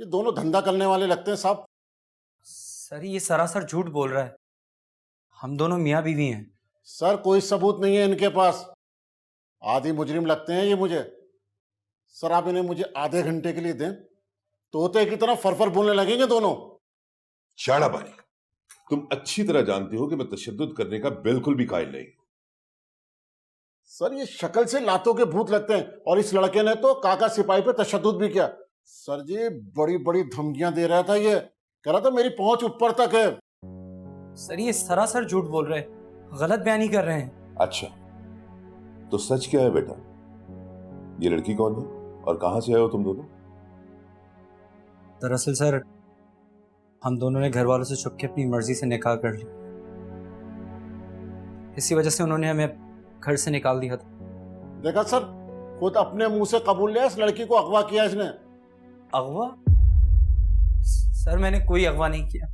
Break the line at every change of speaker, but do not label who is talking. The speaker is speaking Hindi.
ये दोनों धंधा करने वाले लगते हैं साहब।
सर ये सरासर झूठ बोल रहा है। हम दोनों मियाँ बीवी हैं।
सर कोई सबूत नहीं है इनके पास। आधी मुजरिम लगते हैं ये मुझे। सर आप इन्हें मुझे आधे घंटे के लिए दें, तोते की तरह फरफर बोलने लगेंगे दोनों।
शाड़ा बानी, तुम अच्छी तरह जानते हो कि मैं तशद्दुद करने का बिल्कुल भी कायल नहीं।
सर ये शक्ल से लातों के भूत लगते हैं, और इस लड़के ने तो काका सिपाही पे तशद्दुद भी किया। सर जी बड़ी बड़ी धमकियां दे रहा था, ये कह रहा था मेरी पहुंच ऊपर तक है।
सर ये सरासर झूठ बोल रहे हैं, गलत बयानी कर रहे हैं।
अच्छा, तो सच क्या है बेटा? ये लड़की कौन है और कहां से आए हो तुम दोनों?
दरअसल सर हम दोनों ने घर वालों से छुप के अपनी मर्जी से निकाह कर ली। इसी वजह से उन्होंने हमें घर से निकाल दिया था।
देखा सर, खुद अपने मुंह से कबूल लिया इस लड़की को अगवा किया इसने।
अगवा? सर मैंने कोई अगवा नहीं किया।